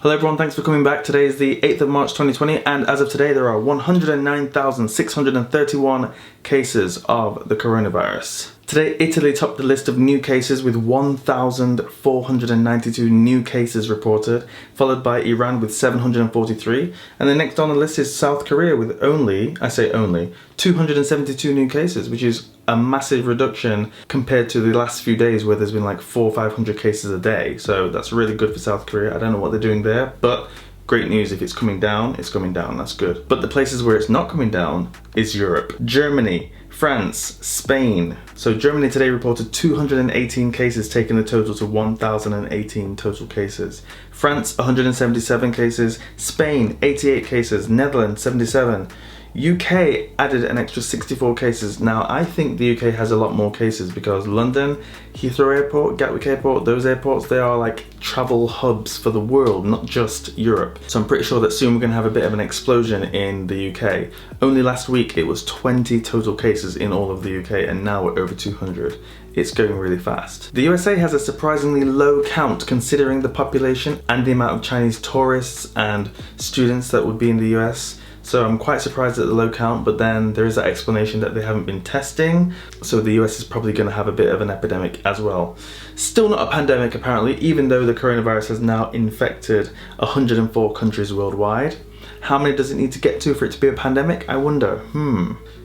Hello everyone, thanks for coming back. Today is the 8th of March 2020 and as of today there are 109,631 cases of the coronavirus. Today Italy topped the list of new cases with 1,492 new cases reported, followed by Iran with 743, and then next on the list is South Korea with only 272 new cases, which is a massive reduction compared to the last few days where there's been like 400 or 500 cases a day. So that's really good for South Korea. I don't know what they're doing there, but great news. If it's coming down, it's coming down. That's good. But the places where it's not coming down is Europe. Germany, France, Spain. So Germany today reported 218 cases, taking the total to 1,018 total cases. France, 177 cases. Spain, 88 cases. Netherlands, 77. UK added an extra 64 cases. Now I think the UK has a lot more cases because London, Heathrow Airport, Gatwick Airport, those airports, they are like travel hubs for the world, not just Europe. So I'm pretty sure that soon we're going to have a bit of an explosion in the UK. Only last week it was 20 total cases in all of the UK and now we're over 200. It's going really fast. The USA has a surprisingly low count considering the population and the amount of Chinese tourists and students that would be in the US. So I'm quite surprised at the low count, but then there is that explanation that they haven't been testing. So the US is probably going to have a bit of an epidemic as well. Still not a pandemic apparently, even though the coronavirus has now infected 104 countries worldwide. How many does it need to get to for it to be a pandemic? I wonder.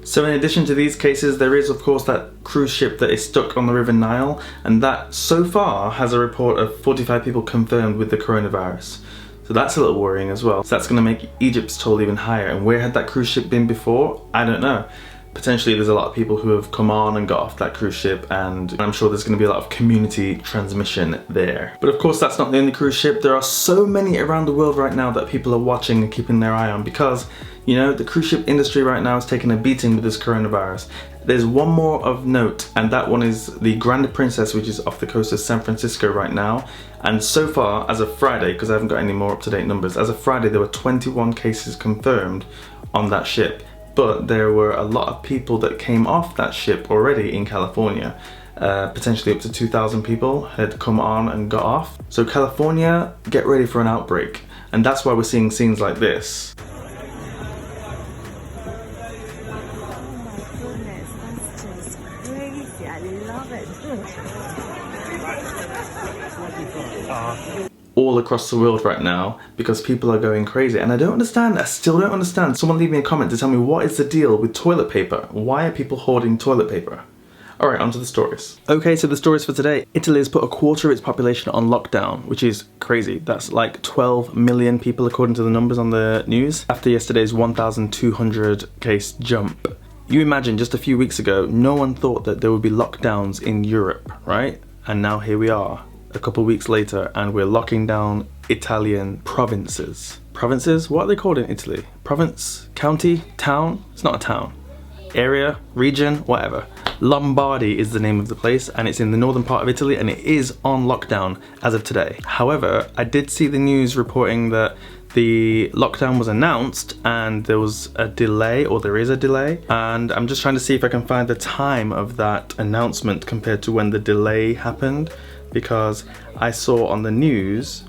So in addition to these cases, there is of course that cruise ship that is stuck on the River Nile, and that so far has a report of 45 people confirmed with the coronavirus. So that's a little worrying as well. So that's going to make Egypt's toll even higher. And where had that cruise ship been before? I don't know. Potentially there's a lot of people who have come on and got off that cruise ship, and I'm sure there's going to be a lot of community transmission there. But of course that's not the only cruise ship. There are so many around the world right now that people are watching and keeping their eye on because, you know, the cruise ship industry right now is taking a beating with this coronavirus. There's one more of note, and that one is the Grand Princess, which is off the coast of San Francisco right now. And so far, as of Friday, because I haven't got any more up-to-date numbers, as of Friday there were 21 cases confirmed on that ship. But there were a lot of people that came off that ship already in California. Potentially up to 2,000 people had come on and got off. So California, get ready for an outbreak. And that's why we're seeing scenes like this. All across the world right now because people are going crazy, and I don't understand. I still don't understand. Someone leave me a comment to tell me what is the deal with toilet paper. Why are people hoarding toilet paper? Alright, on to the stories. Okay, so the stories for today. Italy has put a quarter of its population on lockdown, which is crazy. That's like 12 million people according to the numbers on the news after yesterday's 1,200 case jump. You imagine just a few weeks ago, no one thought that there would be lockdowns in Europe, right? And now here we are, a couple weeks later, and we're locking down Italian provinces. Provinces? What are they called in Italy? Province? County? Town? It's not a town. Area? Region? Whatever. Lombardy is the name of the place, and it's in the northern part of Italy, and it is on lockdown as of today. However, I did see the news reporting that the lockdown was announced and there was a delay, or there is a delay, and I'm just trying to see if I can find the time of that announcement compared to when the delay happened, because I saw on the news,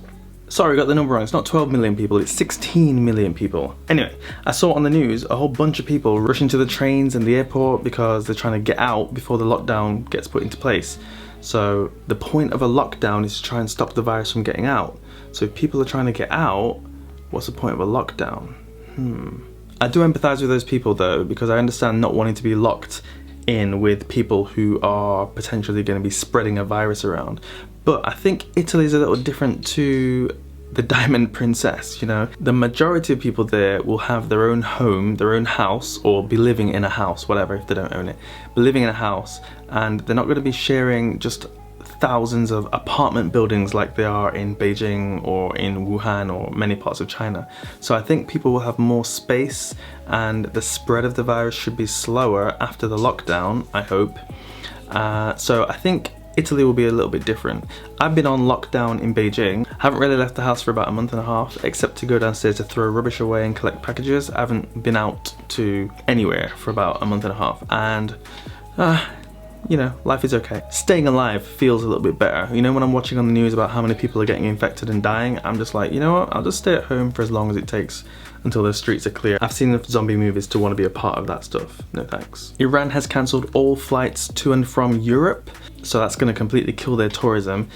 sorry, I got the number wrong, it's not 12 million people, it's 16 million people. Anyway, I saw on the news a whole bunch of people rushing to the trains and the airport because they're trying to get out before the lockdown gets put into place. So the point of a lockdown is to try and stop the virus from getting out. So if people are trying to get out, what's the point of a lockdown? I do empathise with those people though, because I understand not wanting to be locked in with people who are potentially going to be spreading a virus around. But I think Italy's a little different to the Diamond Princess, you know. The majority of people there will have their own home, their own house, or be living in a house, whatever, if they don't own it. Be living in a house, and they're not going to be sharing just thousands of apartment buildings like they are in Beijing or in Wuhan or many parts of China. So I think people will have more space and the spread of the virus should be slower after the lockdown, I hope. So I think Italy will be a little bit different. I've been on lockdown in Beijing. Haven't really left the house for about a month and a half, except to go downstairs to throw rubbish away and collect packages. I haven't been out to anywhere for about a month and a half, and you know, life is okay. Staying alive feels a little bit better. You know, when I'm watching on the news about how many people are getting infected and dying, I'm just like, you know what, I'll just stay at home for as long as it takes until the streets are clear. I've seen enough zombie movies to want to be a part of that stuff. No thanks. Iran has cancelled all flights to and from Europe, so that's going to completely kill their tourism.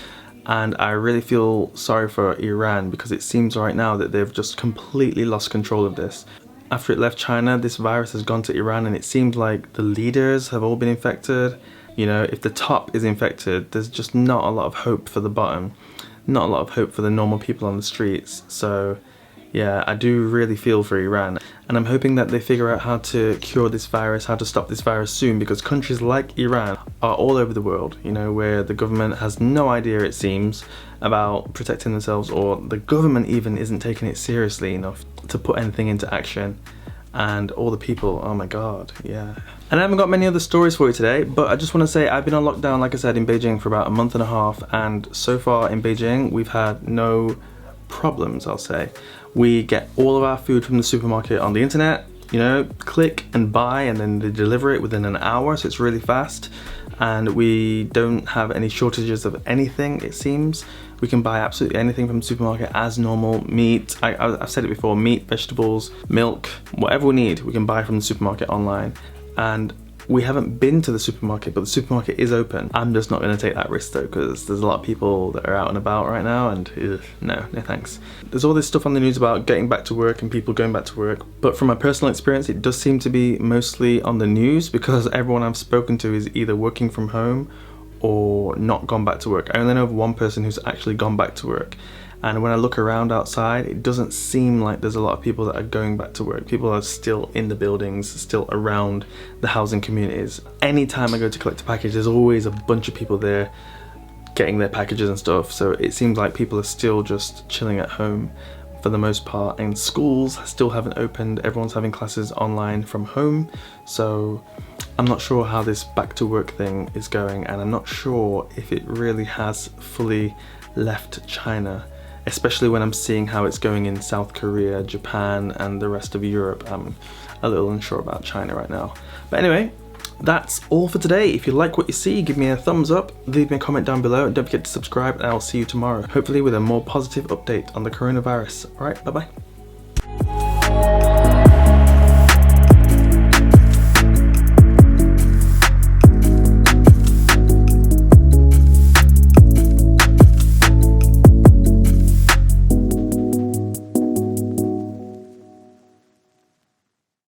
And I really feel sorry for Iran because it seems right now that they've just completely lost control of this. After it left China, this virus has gone to Iran, and it seems like the leaders have all been infected. You know, if the top is infected, there's just not a lot of hope for the bottom. Not a lot of hope for the normal people on the streets. So yeah, I do really feel for Iran. And I'm hoping that they figure out how to cure this virus, how to stop this virus soon, because countries like Iran are all over the world, you know, where the government has no idea, it seems, about protecting themselves, or the government even isn't taking it seriously enough to put anything into action. And all the people, oh my god, yeah. And I haven't got many other stories for you today, but I just want to say I've been on lockdown, like I said, in Beijing for about a month and a half, and so far in Beijing we've had no problems, I'll say. We get all of our food from the supermarket on the internet, you know, click and buy, and then they deliver it within an hour, so it's really fast. And we don't have any shortages of anything, it seems. We can buy absolutely anything from the supermarket as normal. Meat, I've said it before, meat, vegetables, milk, whatever we need, we can buy from the supermarket online. And we haven't been to the supermarket, but the supermarket is open. I'm just not going to take that risk though, because there's a lot of people that are out and about right now, and no thanks. There's all this stuff on the news about getting back to work and people going back to work, but from my personal experience it does seem to be mostly on the news, because everyone I've spoken to is either working from home or not gone back to work. I only know of one person who's actually gone back to work. And when I look around outside, it doesn't seem like there's a lot of people that are going back to work. People are still in the buildings, still around the housing communities. Anytime I go to collect a package, there's always a bunch of people there getting their packages and stuff. So it seems like people are still just chilling at home for the most part. And schools still haven't opened. Everyone's having classes online from home. So I'm not sure how this back to work thing is going. And I'm not sure if it really has fully left China, especially when I'm seeing how it's going in South Korea, Japan, and the rest of Europe. I'm a little unsure about China right now. But anyway, that's all for today. If you like what you see, give me a thumbs up, leave me a comment down below, and don't forget to subscribe, and I'll see you tomorrow, hopefully with a more positive update on the coronavirus. Alright, bye bye.